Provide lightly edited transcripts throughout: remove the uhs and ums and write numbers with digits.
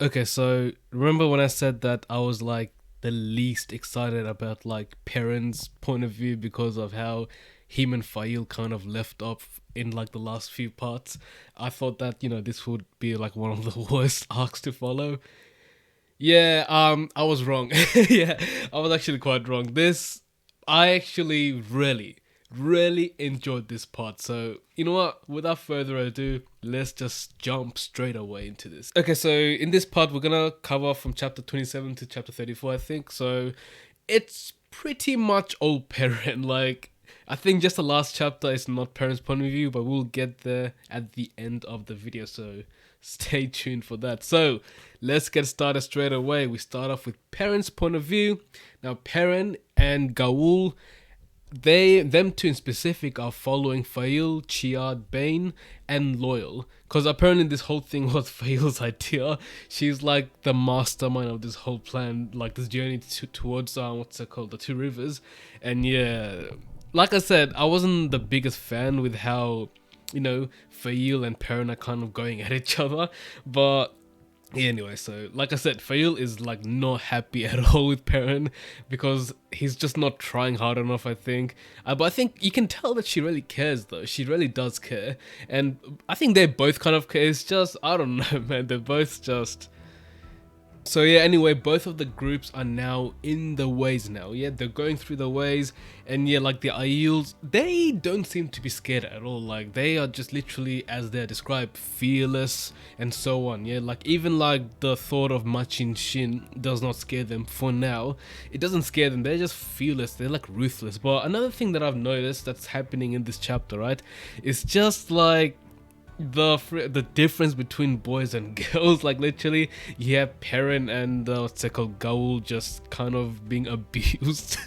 Okay, so remember when I said that I was like the least excited about like Perrin's point of view because of how him and Fail kind of left off in like the last few parts? I thought that, this would be like one of the worst arcs to follow. Yeah, I was wrong. Yeah, I was actually quite wrong. I actually really enjoyed this part. So, you know what? Without further ado, let's just jump straight away into this. Okay, so in this part, we're gonna cover from chapter 27 to chapter 34, I think. So, it's pretty much all Perrin. Like, I think just the last chapter is not Perrin's point of view, but we'll get there at the end of the video. So, stay tuned for that. So, let's get started straight away. We start off with Perrin's point of view. Now, Perrin and Gaul, them two in specific are following Fail, Chiad, Bane, and Loyal. Because apparently this whole thing was Fail's idea. She's like the mastermind of this whole plan, like this journey towards what's it called, the Two Rivers. And yeah, like I said, I wasn't the biggest fan with how Fail and Perrin are kind of going at each other, but yeah, anyway, so like I said, Fail is like not happy at all with Perrin because he's just not trying hard enough, I think. But I think you can tell that she really cares, though. She really does care, and I think they both kind of care. It's just I don't know, man. They're both just so yeah, anyway, both of the groups are now in the ways now. Yeah, they're going through the ways, and yeah, like the Aiels, they don't seem to be scared at all. Like they are just literally, as they're described, fearless and so on. Yeah, like even like the thought of Machin Shin does not scare them for now. It doesn't scare them. They're just fearless. They're like ruthless. But another thing that I've noticed that's happening in this chapter, right, is just like the difference between boys and girls. Like literally you have Perrin and what's it called, Gaul, just kind of being abused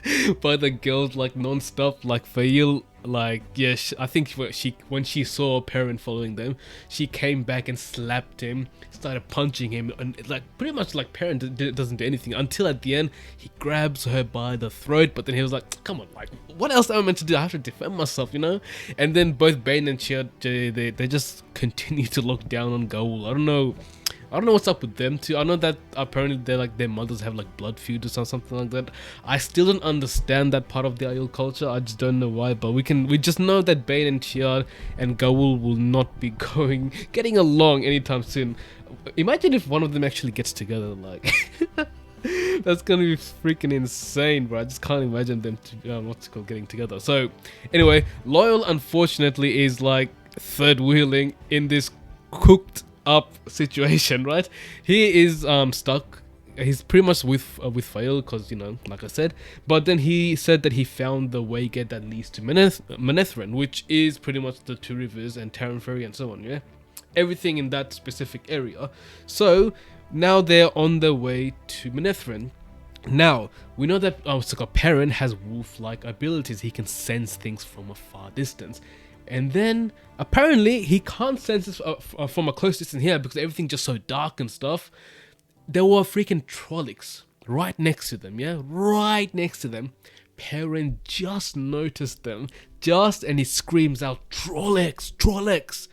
by the girls like non-stop. Like Fail, like yeah, I think when she saw Perrin following them, she came back and slapped him, started punching him, and like pretty much like Perrin doesn't do anything until at the end he grabs her by the throat. But then he was like, come on, like what else am I meant to do? I have to defend myself, and then both Bane and Chia, they just continue to look down on Gaul. I don't know what's up with them two. I know that apparently they're like their mothers have like blood feuds or something like that. I still don't understand that part of the Aiel culture. I just don't know why. But we just know that Bane and Chiar and Gaul will not be getting along anytime soon. Imagine if one of them actually gets together. Like that's gonna be freaking insane, bro. I just can't imagine them getting together. So anyway, Loyal unfortunately is like third wheeling in this cooked up situation, right? He is stuck. He's pretty much with Fail because like I said. But then he said that he found the way gate that leads to Manetheren, which is pretty much the Two Rivers and Terran Ferry and so on. Yeah, everything in that specific area. So now they're on their way to Manetheren. Now, we know that Perrin has wolf-like abilities. He can sense things from a far distance. And then, apparently, he can't sense this from a close distance here because everything's just so dark and stuff. There were freaking Trollocs right next to them, yeah? Right next to them. Perrin just noticed them. And he screams out, Trollocs! Trollocs!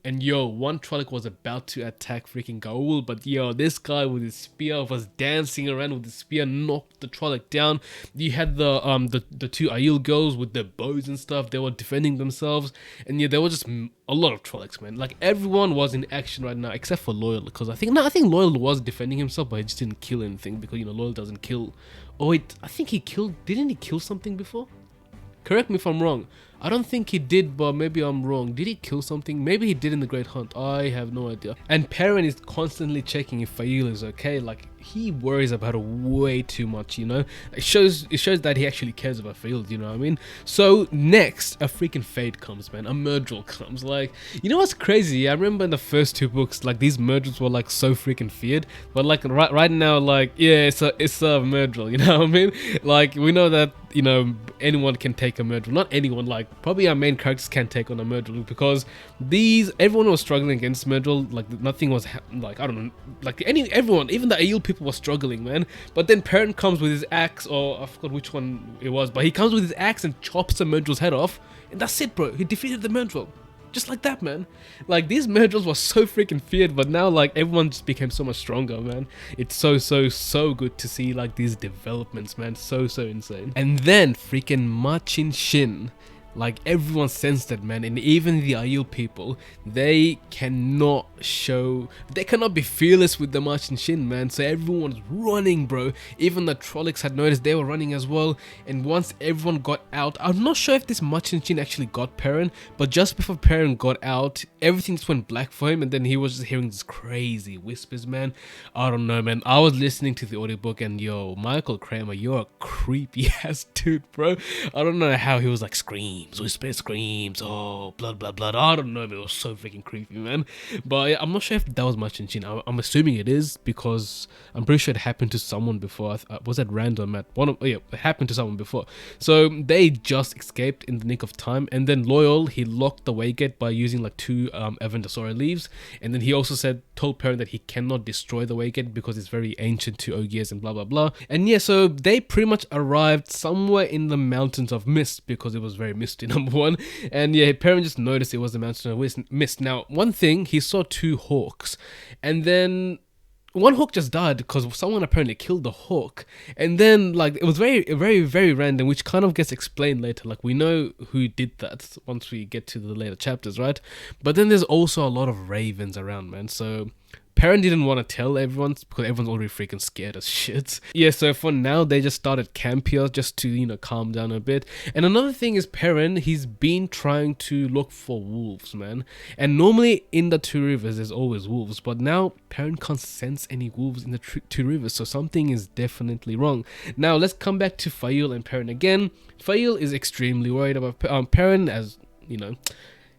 And yo, one Trolloc was about to attack freaking Gaul, but yo, this guy with his spear was dancing around with his spear, knocked the Trolloc down. You had the two Aiel girls with their bows and stuff. They were defending themselves, and yeah, there were just a lot of Trollocs, man. Like everyone was in action right now, except for Loyal, because I think Loyal was defending himself, but he just didn't kill anything because Loyal doesn't kill. Oh wait, I think he killed. Didn't he kill something before? Correct me if I'm wrong. I don't think he did, but maybe I'm wrong. Did he kill something? Maybe he did in the Great Hunt. I have no idea. And Perrin is constantly checking if Fail is okay. Like he worries about her way too much, It shows that he actually cares about Fail, you know what I mean? So next, a freaking fate comes, man. A Myrddraal comes. Like, you know what's crazy? I remember in the first two books, like these Myrddraals were like so freaking feared. But like right now, like yeah, it's a Myrddraal, you know what I mean? Like we know that anyone can take a Myrddraal. Not anyone, like probably our main characters can take on a Myrddraal because everyone was struggling against Myrddraal. Like nothing was like I don't know, like everyone, even the Aiel people were struggling, man. But then Perrin comes with his axe, or I forgot which one it was, but he comes with his axe and chops the Myrddraal's head off, and that's it, bro. He defeated the Myrddraal. Just like that, man. Like, these murderers were so freaking feared, but now, like, everyone just became so much stronger, man. It's so good to see, like, these developments, man. So insane. And then freaking Machin Shin. Like, everyone sensed it, man, and even the Aiel people, they cannot be fearless with the Machin Shin, man. So everyone's running, bro. Even the Trollocs had noticed they were running as well. And once everyone got out, I'm not sure if this Machin Shin actually got Perrin, but just before Perrin got out, everything just went black for him, and then he was just hearing these crazy whispers, man. I don't know, man. I was listening to the audiobook, and yo, Michael Kramer, you're a creepy ass dude, bro. I don't know how he was like, whisper screams, oh, blood. I don't know, but it was so freaking creepy, man. But I'm not sure if that was Machin Shin. I'm assuming it is, because I'm pretty sure it happened to someone before. Was that random at it happened to someone before. So they just escaped in the nick of time, and then Loyal, he locked the Waygate by using like 2 Avendasora leaves, and then he also told Perrin that he cannot destroy the Waygate because it's very ancient to Ogiers and blah blah blah. And yeah, so they pretty much arrived somewhere in the Mountains of Mist, because it was very misty, number one. And yeah, Perrin just noticed it was the Mountain of Mist. Now, one thing, he saw 2 hawks, and then one hawk just died because someone apparently killed the hawk. And then, like, it was very random, which kind of gets explained later. Like, we know who did that once we get to the later chapters, right? But then there's also a lot of ravens around, man. So Perrin didn't want to tell everyone because everyone's already freaking scared as shit. Yeah, so for now, they just started camp here just to, you know, calm down a bit. And another thing is Perrin, he's been trying to look for wolves, man. And normally in the 2 rivers, there's always wolves. But now, Perrin can't sense any wolves in the 2 rivers. So something is definitely wrong. Now, let's come back to Faile and Perrin again. Faile is extremely worried about Perrin, as, you know,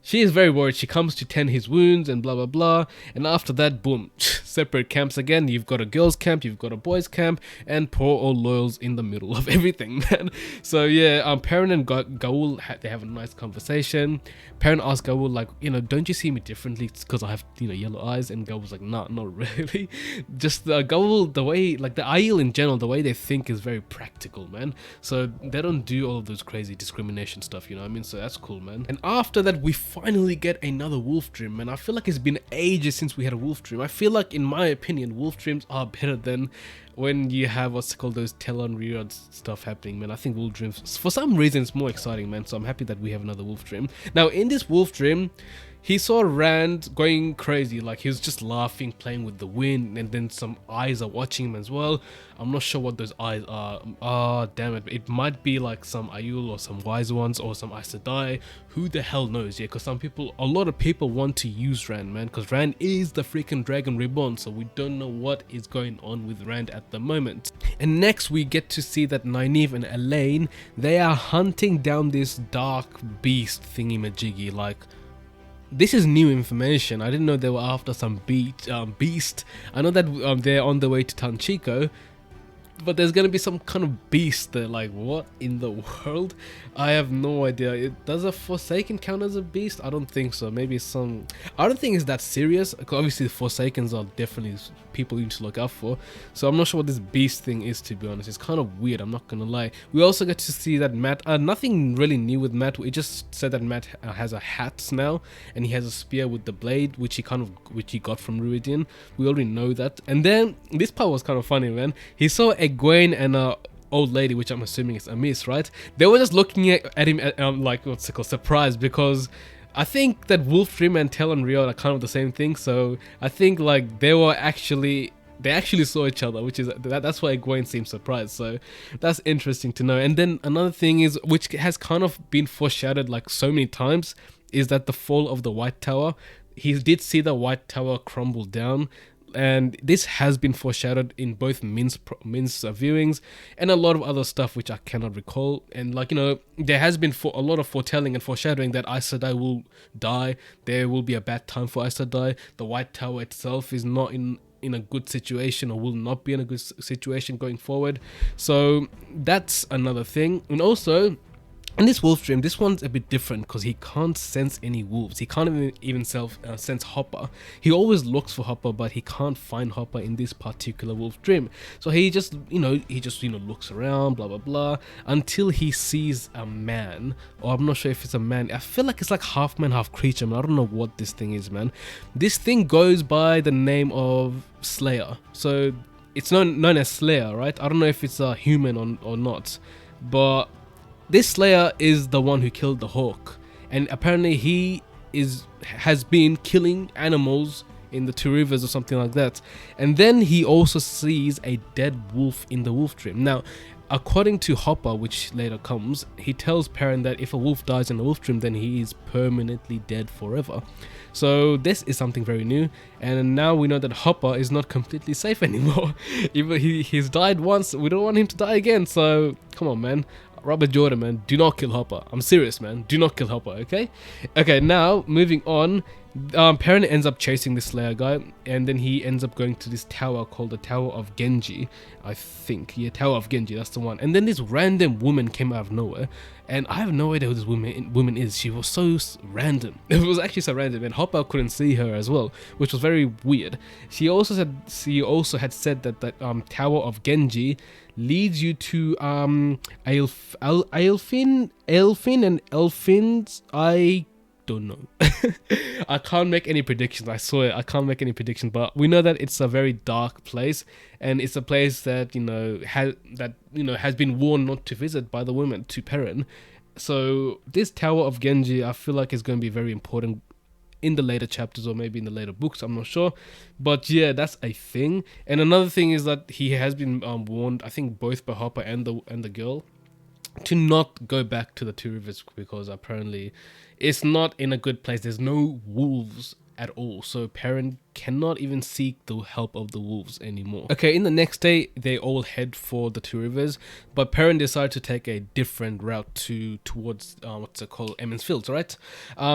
she is very worried. She comes to tend his wounds and blah blah blah. And after that, boom, separate camps again. You've got a girls' camp, you've got a boys' camp, and poor old Loyal's in the middle of everything, man. So yeah, Perrin and Gaul, they have a nice conversation. Perrin asks Gaul, like, you know, don't you see me differently because I have, you know, yellow eyes? And Gaul's like, nah, not really. Just Gaul, the way, like the Aiel in general, the way they think is very practical, man. So they don't do all of those crazy discrimination stuff, you know what I mean? So that's cool, man. And after that, we finally get another wolf dream, man. I feel like it's been ages since we had a wolf dream. I feel like, in my opinion, wolf dreams are better than when you have what's called those Telon stuff happening, man. I think wolf dreams, for some reason, it's more exciting, man. So I'm happy that we have another wolf dream. Now, in this wolf dream, he saw Rand going crazy, like he was just laughing, playing with the wind, and then some eyes are watching him as well. I'm not sure what those eyes are. Oh, damn it. It might be like some Aiel or some wise ones or some Aes Sedai. Who the hell knows, yeah? Because a lot of people want to use Rand, man, because Rand is the freaking Dragon Reborn, so we don't know what is going on with Rand at the moment. And next we get to see that Nynaeve and Elaine, they are hunting down this dark beast thingy-majiggy, like, this is new information. I didn't know they were after some beast. I know that they're on the way to Tanchico, but there's gonna be some kind of beast there. Like, what in the world? I have no idea. Does a Forsaken count as a beast? I don't think so. Maybe some. I don't think it's that serious. Obviously, the Forsakens are definitely people you need to look out for. So I'm not sure what this beast thing is, to be honest. It's kind of weird, I'm not gonna lie. We also get to see that Matt, nothing really new with Matt. We just said that Matt has a hat now, and he has a spear with the blade, which he got from Ruidian. We already know that. And then this part was kind of funny, man. He saw Egwene and a old lady, which I'm assuming is Amis, right? They were just looking at him like, what's it called, surprised, because I think that Wolfstream and Telon Rio are kind of the same thing. So I think like they actually saw each other, which is that's why Egwene seemed surprised. So that's interesting to know. And then another thing is, which has kind of been foreshadowed like so many times, is that the fall of the White Tower. He did see the White Tower crumble down, and this has been foreshadowed in both Min's viewings and a lot of other stuff which I cannot recall. And like, you know, there has been a lot of foretelling and foreshadowing that Aes Sedai will die. There will be a bad time for Aes Sedai. The White Tower itself is not in a good situation, or will not be in a good situation going forward. So that's another thing. And also, In this wolf dream, this one's a bit different because he can't sense any wolves. He can't even sense Hopper. He always looks for Hopper, but he can't find Hopper in this particular wolf dream. So he just, looks around, blah blah blah, until he sees a man. Or I'm not sure if it's a man. I feel like it's like half man, half creature, man. I don't know what this thing is, man. This thing goes by the name of Slayer. So it's known as Slayer, right? I don't know if it's a human or not, but this Slayer is the one who killed the hawk, and apparently he has been killing animals in the two rivers or something like that. And then he also sees a dead wolf in the wolf dream. Now, according to Hopper, which later comes, he tells Perrin that if a wolf dies in the wolf dream, then he is permanently dead forever. So this is something very new, and now we know that Hopper is not completely safe anymore. Even he's died once, we don't want him to die again. So come on, man. Robert Jordan, man, do not kill Hopper. I'm serious, man. Do not kill Hopper, okay? Okay, now, moving on. Perrin ends up chasing this Slayer guy, and then he ends up going to this tower called the Tower of Genji, I think. Yeah, Tower of Genji, that's the one. And then this random woman came out of nowhere, and I have no idea who this woman is. She was so random. It was actually so random, and Hopper couldn't see her as well, which was very weird. She also had said that Tower of Genji leads you to Aelfin and Elfins. I don't know. I can't make any predictions. I swear I can't make any predictions, but we know that it's a very dark place, and it's a place that has been warned not to visit by the women to Perrin. So this Tower of Genji, I feel like is going to be very important in the later chapters, or maybe in the later books, I'm not sure. But yeah, that's a thing. And another thing is that he has been warned, I think both by Hopper and the girl, to not go back to the two rivers, because apparently it's not in a good place. There's no wolves at all, so Perrin cannot even seek the help of the wolves anymore. Okay, in the next day, they all head for the two rivers, but Perrin decided to take a different route towards Emond's Fields, right?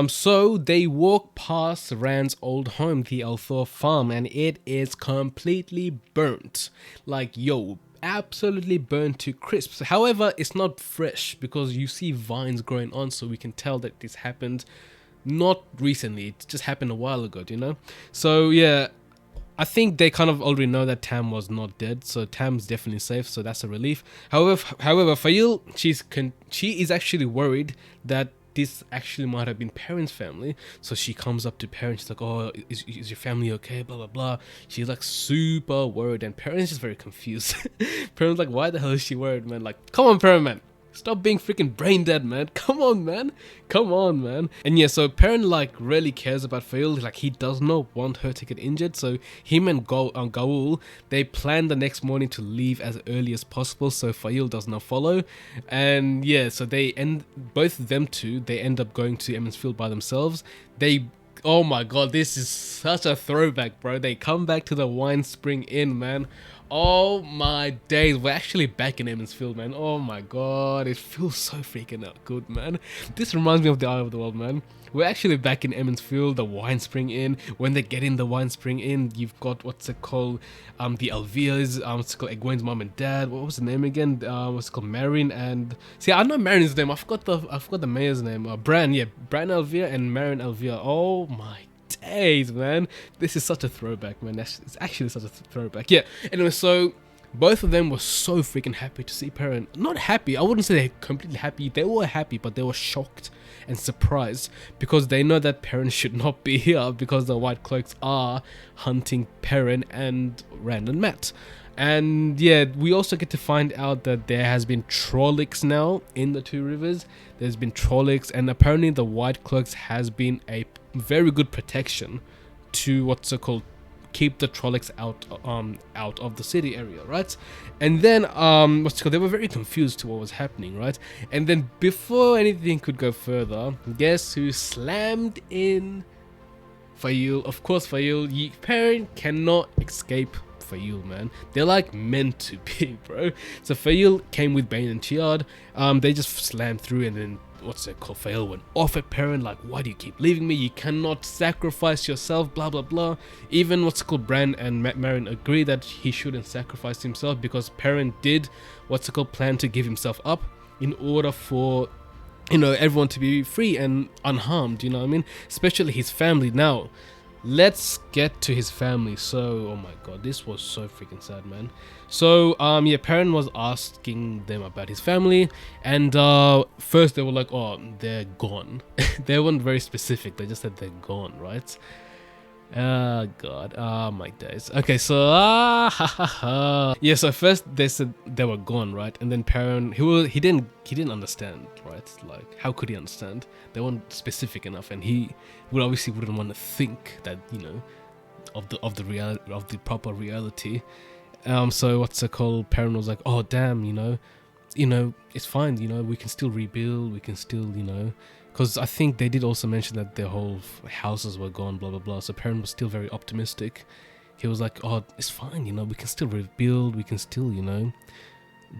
So they walk past Rand's old home, the Althor farm, and it is completely burnt. Like, yo, absolutely burnt to crisps. However, it's not fresh because you see vines growing on, so we can tell that this happened not recently. It just happened a while ago, So yeah, I think they kind of already know that Tam was not dead, so Tam's definitely safe, so that's a relief. However, Faile, she is actually worried that this actually might have been Perrin's family. So she comes up to Perrin, she's like, oh, is your family okay, blah blah blah. She's like super worried, and Perrin's just very confused. Perrin's like, why the hell is she worried, man? Like, come on, Perrin, man, stop being freaking brain dead, man. Come on, man. And yeah, so Perrin like really cares about Faile. Like, he does not want her to get injured. So him and Gaul, they plan the next morning to leave as early as possible so Faile does not follow. And yeah, so both of them two, they end up going to Emond's Field by themselves. Oh my god, this is such a throwback, bro. They come back to the Wine Spring Inn, man. Oh my days, we're actually back in Emond's Field, man. Oh my god, it feels so freaking good, man. This reminds me of the Eye of the World, man. We're actually back in Emond's Field, the Wine Spring Inn. When they get in the Wine Spring Inn, you've got, the Alvias, Egwene's mom and dad. What was the name again? Moraine and... See, I know Marine's name. I forgot the mayor's name. Bran Alvia and Moraine Alvia. Oh my days, man. This is such a throwback, man. It's actually such a throwback. Yeah, anyway, so both of them were so freaking happy to see Perrin. Not happy, I wouldn't say they're completely happy. They were happy, but they were shocked and surprised because they know that Perrin should not be here because the White Cloaks are hunting Perrin and Rand and Mat. And yeah, we also get to find out that there has been Trollocs now in the two rivers. There's been Trollocs, and apparently the White Cloaks has been a very good protection to keep the Trollocs out of the city area, right? And then they were very confused to what was happening, right? And then before anything could go further, guess who slammed in? Faile. Of course, Faile. Perrin cannot escape Faile, man. They're like meant to be, bro. So Faile came with Bane and Chiard. They just slammed through, and then Faile went off at Perrin, like, why do you keep leaving me? You cannot sacrifice yourself, blah blah blah. Even Bran and Moraine agree that he shouldn't sacrifice himself because Perrin did plan to give himself up in order for everyone to be free and unharmed, you know what I mean? Especially his family. Now, let's get to his family. So, oh my god, this was so freaking sad, man. So, yeah, Perrin was asking them about his family, and first they were like, oh, they're gone. They weren't very specific, they just said they're gone, right? Oh god, my days. Okay, so yeah, so first they said they were gone, right? And then Perrin, he didn't understand, right? Like, how could he understand? They weren't specific enough, and he wouldn't want to think that, of the proper reality. So what's it called? Perrin was like, oh damn, it's fine, we can still rebuild, we can still, because I think they did also mention that their whole houses were gone, blah blah blah. So Perrin was still very optimistic. He was like, oh, it's fine, we can still rebuild, we can still,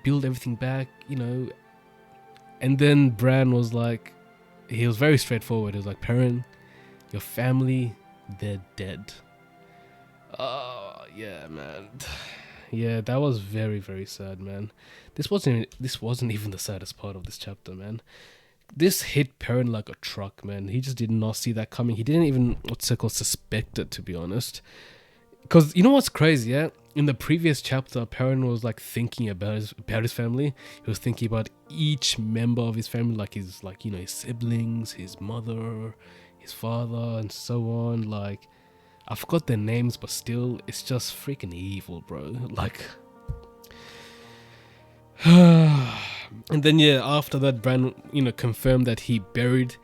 build everything back, And then Bran was like, he was very straightforward. He was like, Perrin, your family, they're dead. Oh yeah, man. Yeah, that was very, very sad, man. This wasn't even the saddest part of this chapter, man. This hit Perrin like a truck, man. He just did not see that coming. He didn't even, suspect it, to be honest. Because, you know what's crazy, yeah? In the previous chapter, Perrin was, like, thinking about his family. He was thinking about each member of his family, like, his siblings, his mother, his father, and so on. Like, I forgot their names, but still, it's just freaking evil, bro. Like... And then yeah, after that, Bran confirmed that he buried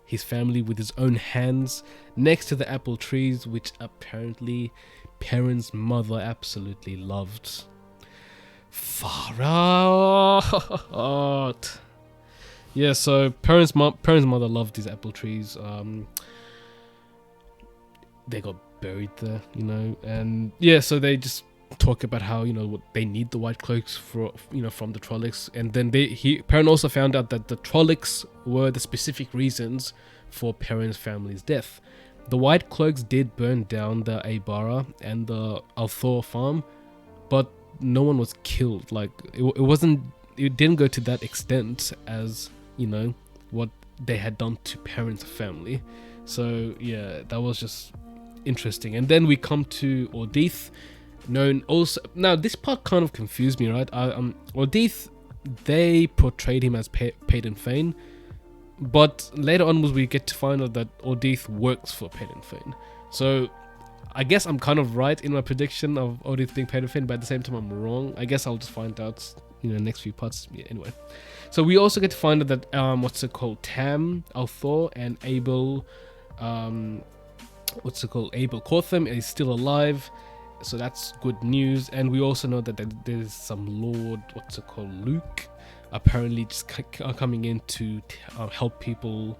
his family with his own hands next to the apple trees, which apparently Perrin's mother absolutely loved. Far out. Yeah, so Perrin's mother loved these apple trees. They got buried there, and yeah, so they just talk about how they need the white cloaks for from the Trollocs, and then Perrin also found out that the Trollocs were the specific reasons for Perrin's family's death. The white cloaks did burn down the Abara and the Althor farm, but no one was killed. Like it didn't go to that extent as what they had done to Perrin's family. So yeah, that was just interesting. And then we come to Ordeith. Known also, now this part kind of confused me, right? Ordeith, they portrayed him as Paden Fane, but later on we get to find out that Ordeith works for Paden Fane. So I guess I'm kind of right in my prediction of Ordeith being Paden Fane, but at the same time I'm wrong. I guess I'll just find out next few parts. Yeah, anyway, so we also get to find out that Tam, Althor, and Abel, Abel Cortham is still alive. So that's good news. And we also know that there's some Lord, Luke, apparently just coming in to help people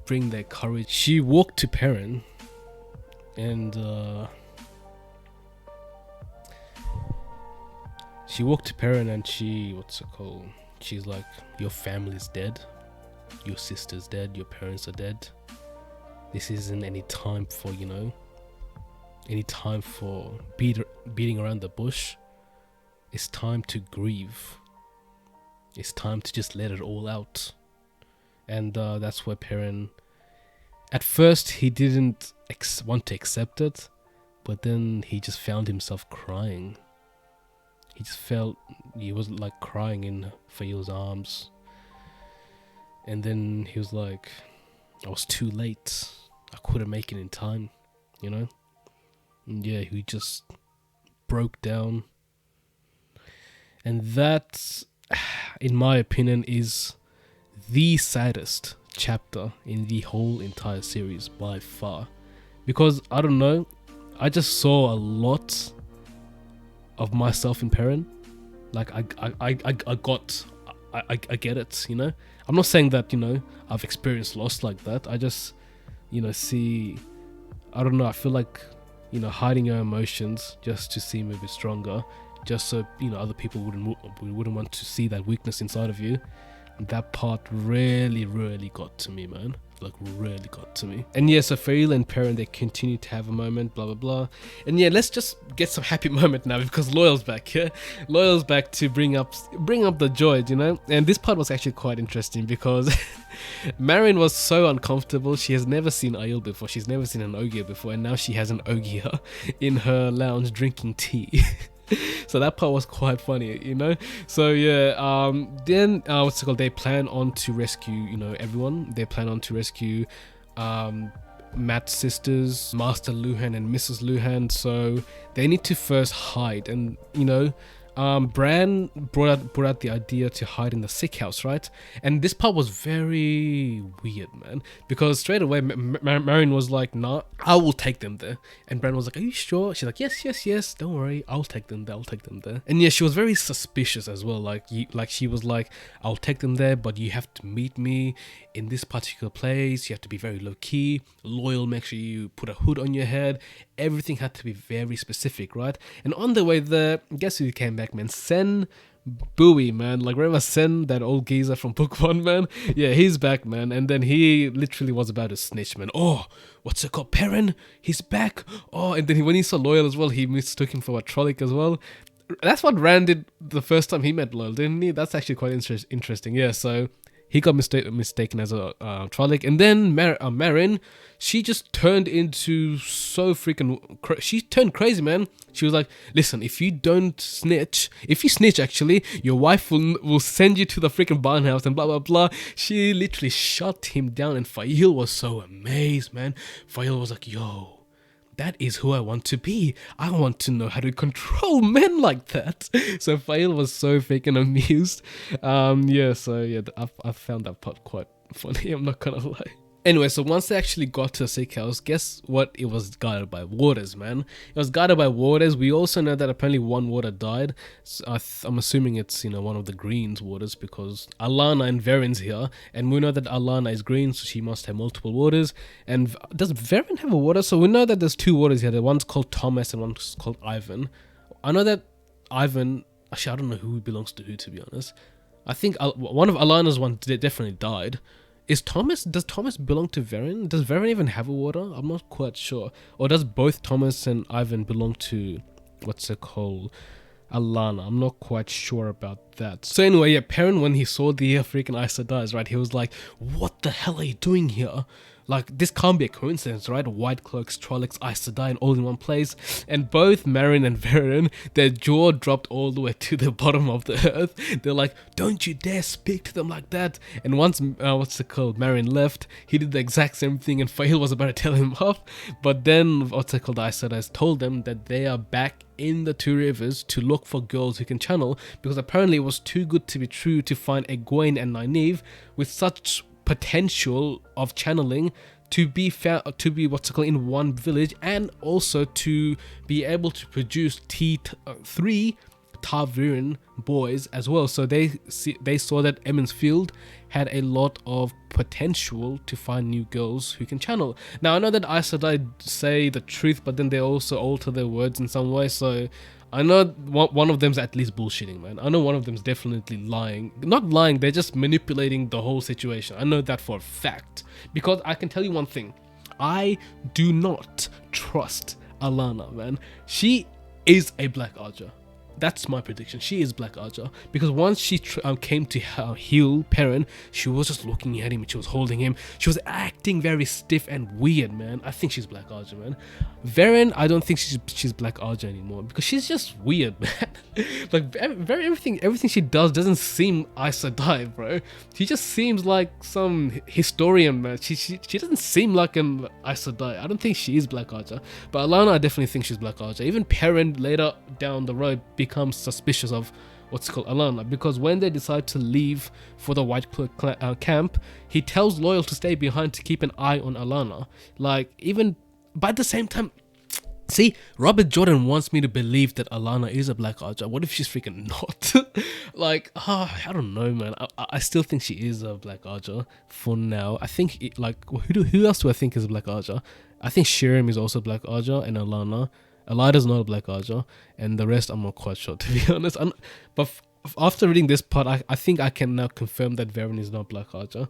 bring their courage. She walked to Perrin, and she's like, your family's dead, your sister's dead, your parents are dead. This isn't any time for beating around the bush. It's time to grieve. It's time to just let it all out. And that's where Perrin, at first he didn't want to accept it, but then he just found himself crying. He just felt he was like crying in Fael's arms. And then he was like, I was too late. I couldn't make it in time, And yeah, he just broke down. And that, in my opinion, is the saddest chapter in the whole entire series by far. Because, I don't know, I just saw a lot of myself in Perrin. Like, I get it, I'm not saying that, I've experienced loss like that. I just, see, I don't know, I feel like, hiding your emotions just to seem a bit stronger, just so other people wouldn't want to see that weakness inside of you. And that part really got to me, man. like really got to me. And yeah, so Fail and Perrin, they continue to have a moment, blah blah blah. And yeah, let's just get some happy moment now because Loyal's back. Yeah, Loyal's back to bring up the joy, you know. And this part was actually quite interesting because Moraine was so uncomfortable. She has never seen Aiel before. She's never seen an Ogier before, and now she has an Ogier in her lounge drinking tea. So that part was quite funny, you know. So yeah, then what's it called? They plan on to rescue, you know, everyone. They plan on to rescue Matt's sisters, Master Luhan and Mrs. Luhan. So they need to first hide, and you know, Bran brought out the idea to hide in the sick house, right? And this part was very weird, man, because straight away Moraine was like, "Nah, I will take them there." And Bran was like, "Are you sure?" She's like, "Yes. Don't worry, I'll take them there." And yeah, she was very suspicious as well. Like she was like, "I'll take them there, but you have to meet me in this particular place. You have to be very low key, loyal. Make sure you put a hood on your head." Everything had to be very specific, right? And on the way there, guess who came back, man? Sen Bowie, man. Like, remember Sen, that old geezer from Book 1, man? Yeah, he's back, man. And then he literally was about to snitch, man. "Oh, what's it called? Perrin? He's back." Oh, and then when he saw Loyal as well, he mistook him for a Trollic as well. That's what Rand did the first time he met Loyal, didn't he? That's actually quite interesting. Yeah, so he got mistaken as a Trollic. And then Moraine, she just turned into so freaking... she turned crazy, man. She was like, "Listen, if you snitch, actually, your wife will send you to the freaking barn house and blah, blah, blah." She literally shut him down, and Fail was so amazed, man. Fail was like, "Yo, that is who I want to be. I want to know how to control men like that." So Fail was so freaking amused. I found that part quite funny, I'm not gonna lie. Anyway, so once they actually got to the sick house, guess what? It was guarded by warders, man. It was guarded by warders. We also know that apparently one warder died. So I'm assuming it's, you know, one of the Green's warders, because Alana and Veren's here, and we know that Alana is green, so she must have multiple warders. And does Veren have a warder? So we know that there's two warders here. One's called Thomas and one's called Ivan. I know that Ivan... actually, I don't know who belongs to who, to be honest. I think one of Alana's one definitely died. Does Thomas belong to Veren? Does Veren even have a warder? I'm not quite sure. Or does both Thomas and Ivan belong to, what's it called, Alana? I'm not quite sure about that. So anyway, yeah, Perrin, when he saw the freaking Aes Sedai, right, he was like, "What the hell are you doing here? Like, this can't be a coincidence, right? White Cloaks, Trollocs, Aes Sedai, all in one place." And both Moraine and Veren, their jaw dropped all the way to the bottom of the earth. They're like, "Don't you dare speak to them like that." And once, Moraine left, he did the exact same thing, and Fail was about to tell him off. But then, Aes Sedai told them that they are back in the Two Rivers to look for girls who can channel, because apparently it was too good to be true to find Egwene and Nynaeve with such potential of channeling to be in one village, and also to be able to produce three Targaryen boys as well. So they saw that Emond's Field had a lot of potential to find new girls who can channel. Now I know that Aes Sedai say the truth, but then they also alter their words in some way. So I know one of them's at least bullshitting, man. I know one of them's definitely lying. Not lying, they're just manipulating the whole situation. I know that for a fact. Because I can tell you one thing. I do not trust Alana, man. She is a Black Archer. That's my prediction. She is Black Archer, because once she came to heal Perrin, she was just looking at him, she was holding him, she was acting very stiff and weird, man. I think she's Black Archer, man. Veren, I don't think she's Black Archer anymore, because she's just weird, man. Like, everything she does doesn't seem Aes Sedai, bro. She just seems like some historian, man. She doesn't seem like an Aes Sedai. I don't think she is Black Archer, but Alana, I definitely think she's Black Archer. Even Perrin later down the road becomes suspicious of what's called Alana, because when they decide to leave for the White Cloak camp, he tells Loyal to stay behind to keep an eye on Alana. Like, even by the same time, see, Robert Jordan wants me to believe that Alana is a Black Archer. What if she's freaking not? Like, I don't know, man. I still think she is a Black Archer for now. I think who else do I think is a Black Archer? I think Shirem is also Black Archer, and Alana. Elida's not a Black Archer, and the rest I'm not quite sure, to be honest. But after reading this part, I think I can now confirm that Varen is not Black Archer.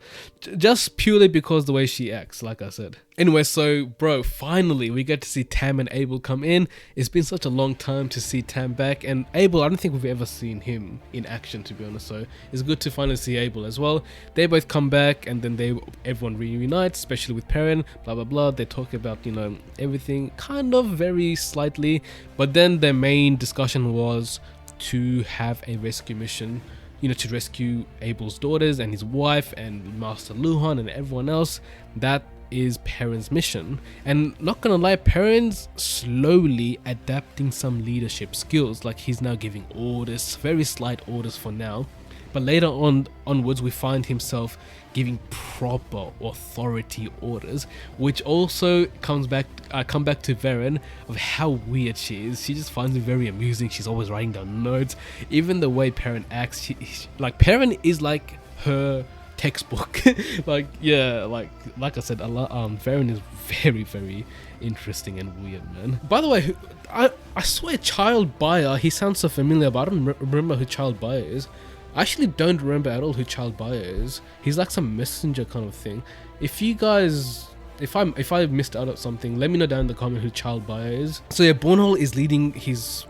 Just purely because the way she acts, like I said. Anyway, so bro, finally we get to see Tam and Abel come in. It's been such a long time to see Tam back, and Abel, I don't think we've ever seen him in action, to be honest, so it's good to finally see Abel as well. They both come back, and then everyone reunites, especially with Perrin, blah blah blah. They talk about, you know, everything kind of very slightly, but then their main discussion was to have a rescue mission, you know, to rescue Abel's daughters and his wife and Master Luhan and everyone else. That is Perrin's mission. And not gonna lie, Perrin's slowly adapting some leadership skills. Like, he's now giving orders, very slight orders for now, but later onwards we find himself giving proper authority orders, which also come back to Varen of how weird she is. She just finds it very amusing. She's always writing down notes. Even the way Perrin acts, like Perrin is like her textbook. Like, yeah, like I said, Varen is very, very interesting and weird, man. By the way, I swear Child Buyer, he sounds so familiar, but I don't remember who Child Buyer is. I actually don't remember at all who Child Buyer is. He's like some messenger kind of thing. If you guys, if I missed out on something, let me know down in the comment who Child Buyer is. So yeah, Bornhall is leading his,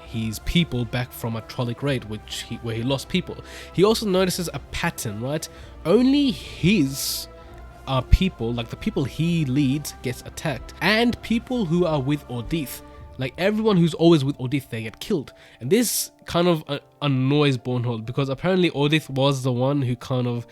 his people back from a Trollic raid, where he lost people. He also notices a pattern, right? Only his people, like the people he leads, gets attacked, and people who are with Ordith, like everyone who's always with Ordith, they get killed. And this kind of annoys Bornhold, because apparently Ordith was the one who kind of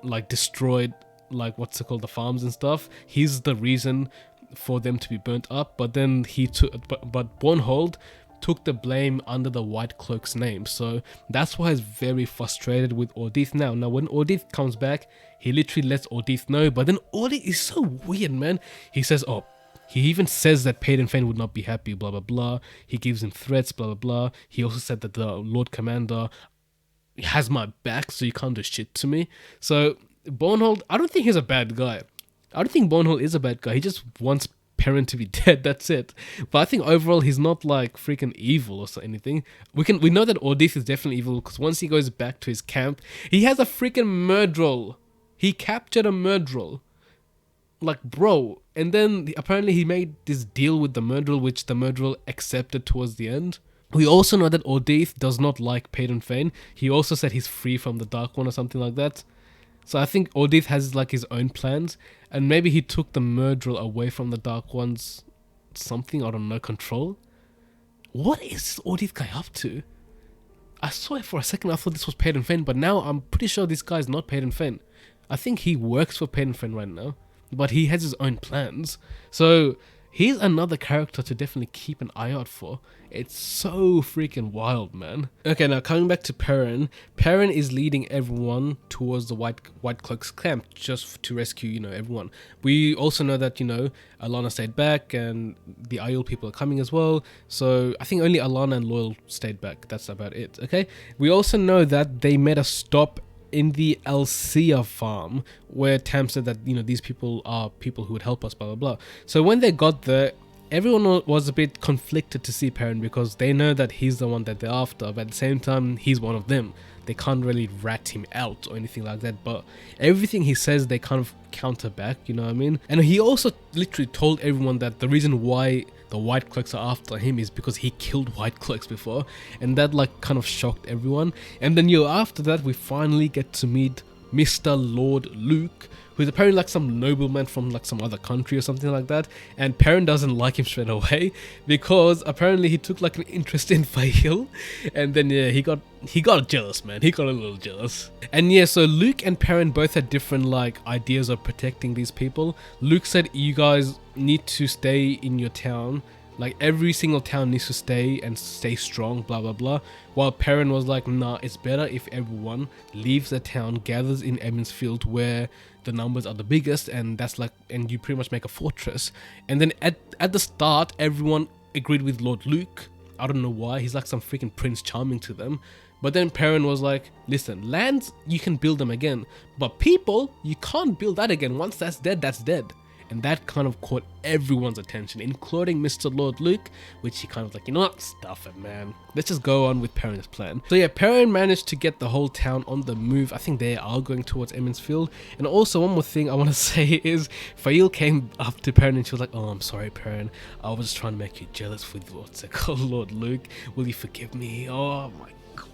like destroyed, like the farms and stuff. He's the reason for them to be burnt up, but then but Bornhold took the blame under the White Cloak's name. So that's why he's very frustrated with Ordith now. Now when Ordith comes back, he literally lets Ordith know, but then Ordith is so weird, man. He says, oh, he even says that Paden Fane would not be happy, blah blah blah. He gives him threats, blah blah blah. He also said that the Lord Commander has my back, so you can't do shit to me. So Bornhold, I don't think he's a bad guy. I don't think Bornhold is a bad guy. He just wants Perrin to be dead, that's it. But I think overall he's not like freaking evil or anything. We know that Ordith is definitely evil, because once he goes back to his camp, he has a freaking Myrddraal. He captured a Myrddraal. Like, bro. And then apparently he made this deal with the Myrddraal, which the Myrddraal accepted towards the end. We also know that Ordith does not like Paden Fane. He also said he's free from the Dark One or something like that. So I think Ordith has like his own plans, and maybe he took the Myrddraal away from the Dark One's something, I don't know, control. What is this Ordith guy up to? I swear for a second I thought this was Paden Fane, but now I'm pretty sure this guy's not Paden Fane. I think he works for Paden Fane right now, but he has his own plans. So he's another character to definitely keep an eye out for. It's so freaking wild, man. Okay, now coming back to Perrin. Perrin is leading everyone towards the White Cloak's camp just to rescue, you know, everyone. We also know that, you know, Alana stayed back and the Aiel people are coming as well. So I think only Alana and Loyal stayed back. That's about it, okay? We also know that they made a stop in the Alcia farm, where Tam said that, you know, these people are people who would help us, blah blah blah. So when they got there, everyone was a bit conflicted to see Perrin, because they know that he's the one that they're after, but at the same time he's one of them. They can't really rat him out or anything like that, but everything he says they kind of counter back, you know what I mean? And he also literally told everyone that the reason why the White Cloaks are after him is because he killed White Cloaks before, and that like kind of shocked everyone. And then after that we finally get to meet Mr. Lord Luke, who's apparently like some nobleman from like some other country or something like that, and Perrin doesn't like him straight away, because apparently he took like an interest in Fail, and then yeah, he got jealous, man. He got a little jealous. And yeah, so Luke and Perrin both had different like ideas of protecting these people. Luke said, you guys need to stay in your town, like every single town needs to stay strong, blah blah blah. While Perrin was like, nah, it's better if everyone leaves the town, gathers in Emond's Field where the numbers are the biggest, and that's like, and you pretty much make a fortress. And then at the start everyone agreed with Lord Luke. I don't know why, he's like some freaking Prince Charming to them. But then Perrin was like, listen, lands you can build them again, but people you can't build that again. Once that's dead, that's dead. and that kind of caught everyone's attention, including Mr. Lord Luke, which he kind of like, you know what, stuff it, man. Let's just go on with Perrin's plan. So yeah, Perrin managed to get the whole town on the move. I think they are going towards Emond's Field. And also one more thing I want to say is Faile came up to Perrin and she was like, oh, I'm sorry, Perrin. I was just trying to make you jealous with what's it called, Lord Luke. Will you forgive me? Oh my god.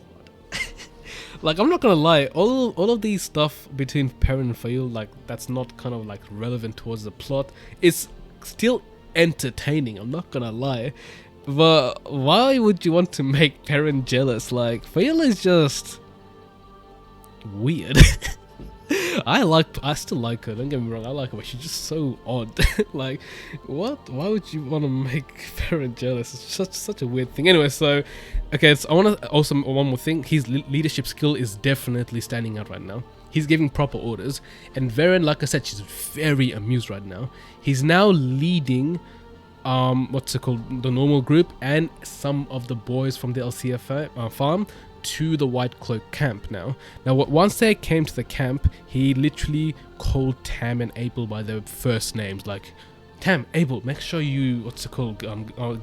Like, I'm not gonna lie, all of these stuff between Perrin and Faile, like, that's not kind of like relevant towards the plot. It's still entertaining, I'm not gonna lie. But why would you want to make Perrin jealous? Like, Faile is just weird. I still like her, don't get me wrong, I like her, but she's just so odd. Like, what? Why would you want to make Perrin jealous? It's such a weird thing. Anyway, so, okay, so I want to also, one more thing, his leadership skill is definitely standing out right now. He's giving proper orders, and Varen, like I said, she's very amused right now. He's now leading, what's it called, the normal group, and some of the boys from the LCF farm, to the White Cloak camp now. Once they came to the camp, he literally called Tam and Abel by their first names, like, Tam, Abel, make sure you, what's it called,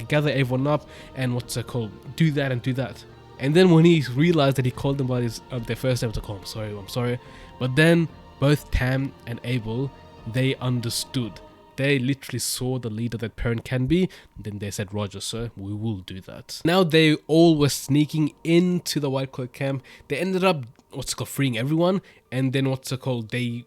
gather everyone up, and what's it called, do that and do that. And then when he realized that he called them by their first name, he was like, oh, I'm sorry. But then both Tam and Abel, they understood. They literally saw the leader that Perrin can be. Then they said, Roger, sir, we will do that. Now they all were sneaking into the White Cloak camp. They ended up, freeing everyone. And then they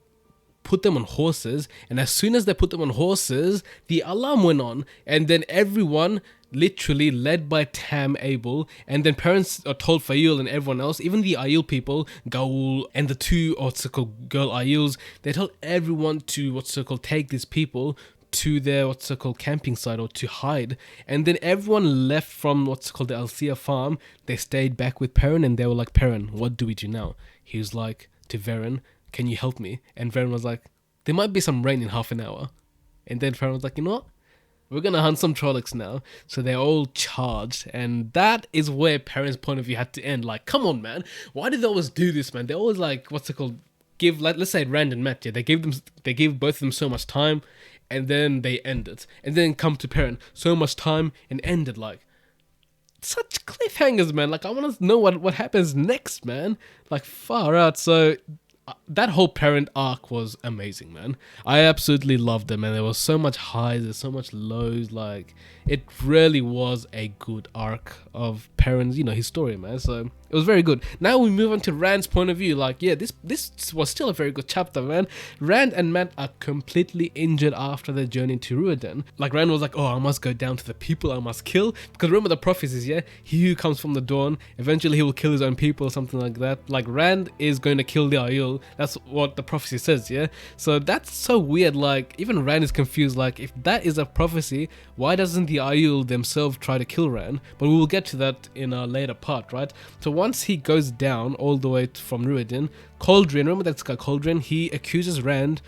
put them on horses. And as soon as they put them on horses, the alarm went on. And then everyone, literally led by Tam, Abel, and then parents told Faile and everyone else, even the Aiel people, Gaul and the two girl Aiels, they told everyone to take these people to their camping site or to hide. And then everyone left from the Althea farm. They stayed back with Perrin and they were like, Perrin, what do we do now? He was like to Varen, can you help me? And Varen was like, there might be some rain in half an hour. And then Perrin was like, you know what? We're going to hunt some Trollocs now. So they're all charged. And that is where Perrin's point of view had to end. Like, come on, man. Why do they always do this, man? They always like, give, like, let's say Rand and Matt, yeah, they gave both of them so much time and then they end it. And then come to Perrin, so much time and end it. Like, such cliffhangers, man. Like, I want to know what happens next, man. Like, far out. So that whole Perrin arc was amazing, man. I absolutely loved it, man. There was so much highs, there's so much lows. Like, it really was a good arc of Perrin's, his story, man. So it was very good. Now we move on to Rand's point of view. Like, yeah, this was still a very good chapter, man. Rand and Matt are completely injured after their journey to Ruaden. Like, Rand was like, oh, I must go down to the people I must kill. Because remember the prophecies, yeah? He who comes from the dawn, eventually he will kill his own people or something like that. Like, Rand is going to kill the Aiel. That's what the prophecy says, yeah? So that's so weird. Like, even Rand is confused. Like, if that is a prophecy, why doesn't the Aiel themselves try to kill Rand? But we will get to that in a later part, right? So once he goes down all the way from Ruaden, Cauldron, remember that guy Cauldron? He accuses Rand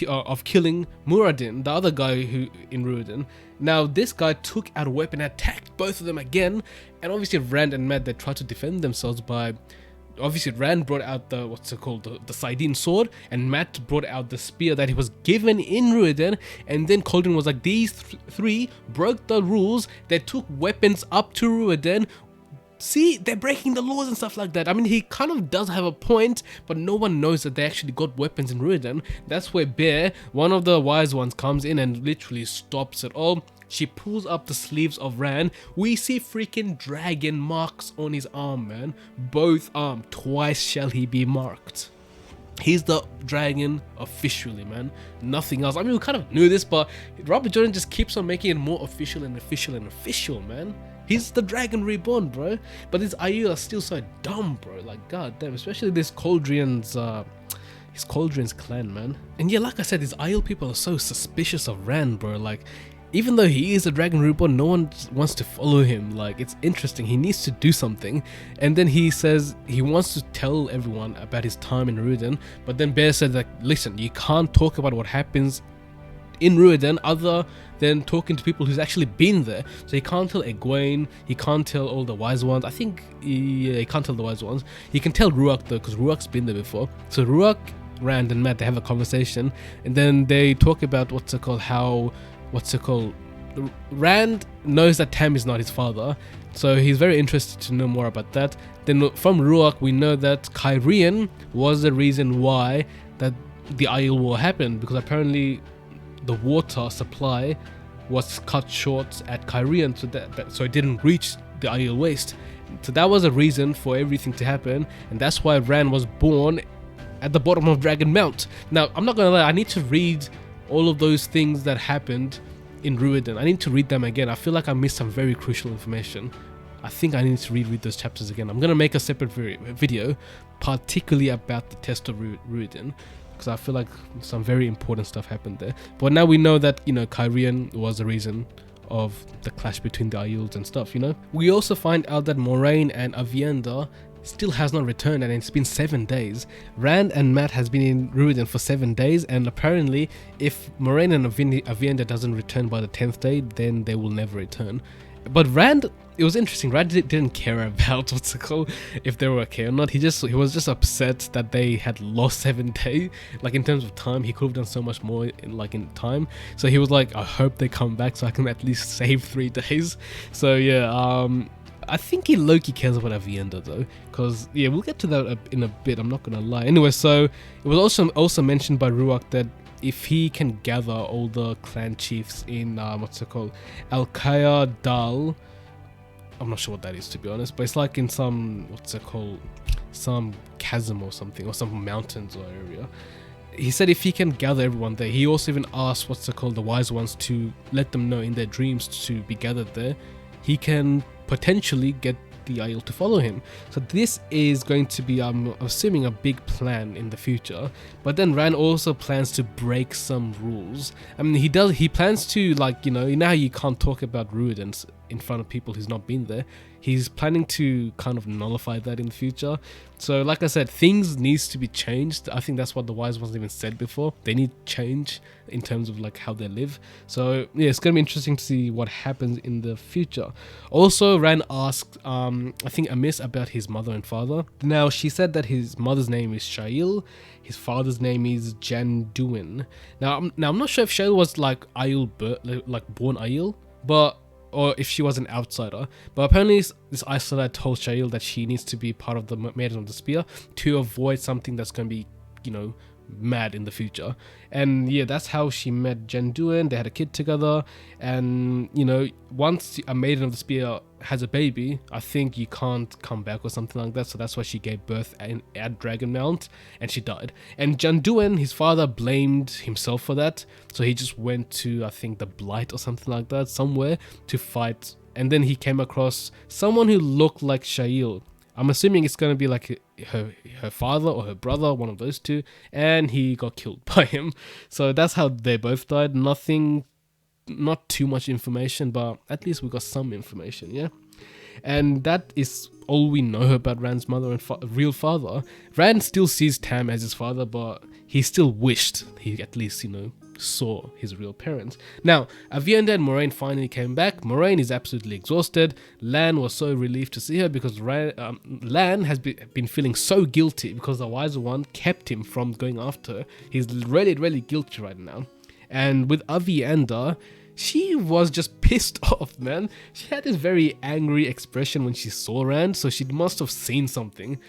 of killing Muradin, the other guy who in Ruaden. Now this guy took out a weapon and attacked both of them again, and obviously Rand and Matt, they tried to defend themselves by, obviously Rand brought out the the Sidene sword, and Matt brought out the spear that he was given in Ruaden. And then Cauldron was like, these three broke the rules. They took weapons up to Ruaden. See, they're breaking the laws and stuff like that. I mean, he kind of does have a point, but no one knows that they actually got weapons in Ruaden. That's where Bear, one of the wise ones, comes in and literally stops it all. She pulls up the sleeves of Rand. We see freaking dragon marks on his arm, man. Both arms. Twice shall he be marked. He's the dragon officially, man. Nothing else. I mean, we kind of knew this, but Robert Jordan just keeps on making it more official and official and official, man. He's the dragon reborn, bro. But these Aiel are still so dumb, bro. Like, goddamn. Especially this Cauldron's, his Cauldron's clan, man. And yeah, like I said, these Aiel people are so suspicious of Rand, bro. Like, even though he is a dragon reborn, no one wants to follow him. Like, it's interesting. He needs to do something. And then he says he wants to tell everyone about his time in Ruaden. But then Bear said that, listen, you can't talk about what happens in Ruaden other than talking to people who's actually been there. So he can't tell Egwene, he can't tell all the wise ones. I think he can't tell the wise ones. He can tell Ruach though, because Ruach's been there before. So Ruach, Rand and Matt, they have a conversation, and then they talk about Rand knows that Tam is not his father, so he's very interested to know more about that. Then from Ruach, we know that Kyrian was the reason why that the Isle War happened, because apparently the water supply was cut short at Kyrian, so it didn't reach the Isle Waste. So that was a reason for everything to happen, and that's why Rand was born at the bottom of Dragon Mount. Now, I'm not gonna lie, I need to read all of those things that happened in Ruiden. I need to read them again. I feel like I missed some very crucial information. I think I need to reread those chapters again. I'm gonna make a separate video, particularly about the test of Ruiden, because I feel like some very important stuff happened there. But now we know that, you know, Kyrian was the reason of the clash between the Aiels and stuff, you know. We also find out that Moraine and Aviendha still has not returned, and it's been 7 days. Rand and Matt has been in Ruiden for 7 days, and apparently if Moraine and Aviendha doesn't return by the 10th day, then they will never return. But Rand, it was interesting, Rand didn't care about if they were okay or not. He was just upset that they had lost 7 days. Like, in terms of time, he could have done so much more in time. So he was like, I hope they come back so I can at least save 3 days. So yeah, I think he low-key cares about Aviendha though, because yeah, we'll get to that in a bit, I'm not gonna lie. Anyway, so it was also mentioned by Ruach that if he can gather all the clan chiefs in Alkaya Dal, I'm not sure what that is, to be honest, but it's like in some some chasm or something, or some mountains or area. He said if he can gather everyone there, he also even asked the wise ones to let them know in their dreams to be gathered there. He can potentially get the Isle to follow him. So this is going to be, I'm assuming, a big plan in the future. But then Rand also plans to break some rules. I mean, he plans to, like, you know how you can't talk about Ruidens in front of people who's not been there. He's planning to kind of nullify that in the future. So like I said, things needs to be changed. I think that's what the wise ones even said before. They need change in terms of like how they live. So yeah, it's gonna be interesting to see what happens in the future. Also, Rand asked I think Amys about his mother and father. Now she said that his mother's name is Shail, his father's name is Janduin. Now I'm not sure if Shail was like born Aiel, or if she was an outsider. But apparently this Aes Sedai told Shail that she needs to be part of the Maiden of the Spear to avoid something that's going to be, you know, mad in the future. And yeah, that's how she met Janduin. They had a kid together, and you know, once a Maiden of the Spear has a baby, I think you can't come back or something like that. So that's why she gave birth at Dragon Mount, and she died. And Janduin, his father, blamed himself for that, so he just went to, I think, the Blight or something like that, somewhere to fight. And then he came across someone who looked like Shail. I'm assuming it's going to be like her father or her brother, one of those two, and he got killed by him. So that's how they both died. Not too much information, but at least we got some information, yeah? And that is all we know about Rand's mother and real father. Rand still sees Tam as his father, but he still wished he at least, you know, saw his real parents. Now, Aviendha and Moraine finally came back. Moraine is absolutely exhausted. Lan was so relieved to see her because Lan has been feeling so guilty because the Wiser One kept him from going after her. He's really, really guilty right now. And with Aviendha, she was just pissed off, man. She had this very angry expression when she saw Rand, so she must have seen something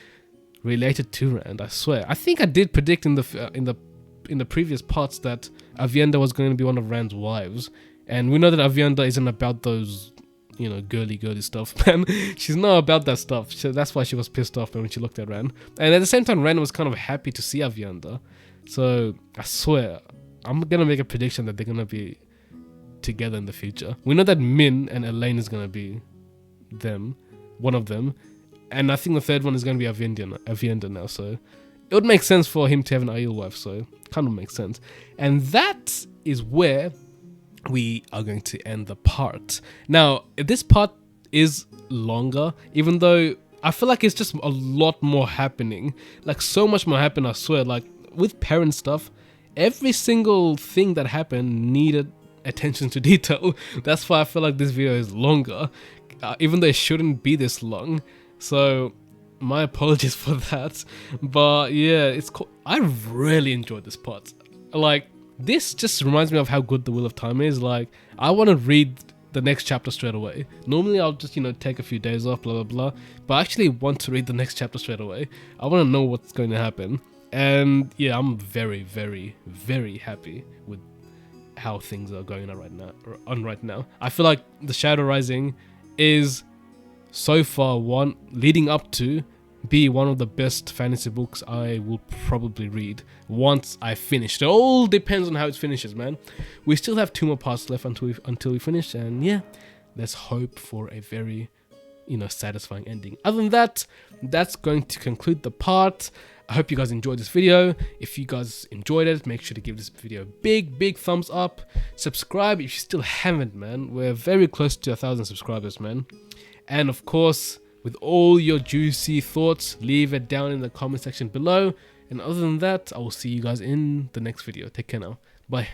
related to Rand, I swear. I think I did predict in the previous parts that Aviendha was going to be one of Rand's wives, and we know that Aviendha isn't about those, you know, girly stuff, man. She's not about that stuff, so that's why she was pissed off when she looked at Rand. And at the same time, Rand was kind of happy to see Aviendha. So I swear, I'm gonna make a prediction that they're gonna be together in the future. We know that Min and Elaine is gonna be one of them, and I think the third one is gonna be Aviendha now. So it would make sense for him to have an Aiel wife, so kind of makes sense. And that is where we are going to end the part. Now, this part is longer, even though I feel like it's just a lot more happening. Like, so much more happened, I swear. Like, with Perrin stuff, every single thing that happened needed attention to detail. That's why I feel like this video is longer, even though it shouldn't be this long. So My apologies for that. But yeah, it's cool. I really enjoyed this part. Like, this just reminds me of how good The Wheel of Time is. Like, I want to read the next chapter straight away. Normally I'll just, take a few days off, blah, blah, blah. But I actually want to read the next chapter straight away. I want to know what's going to happen. And yeah, I'm very, very, very happy with how things are going on right now. I feel like The Shadow Rising is so far leading up to be one of the best fantasy books I will probably read once I finish. It all depends on how it finishes, man. We still have 2 more parts left until we finish, and yeah, let's hope for a very, satisfying ending. Other than that, that's going to conclude the part. I hope you guys enjoyed this video. If you guys enjoyed it, make sure to give this video a big thumbs up. Subscribe if you still haven't, man. We're very close to 1,000 subscribers, man. And of course, with all your juicy thoughts, leave it down in the comment section below. And other than that, I will see you guys in the next video. Take care now. Bye.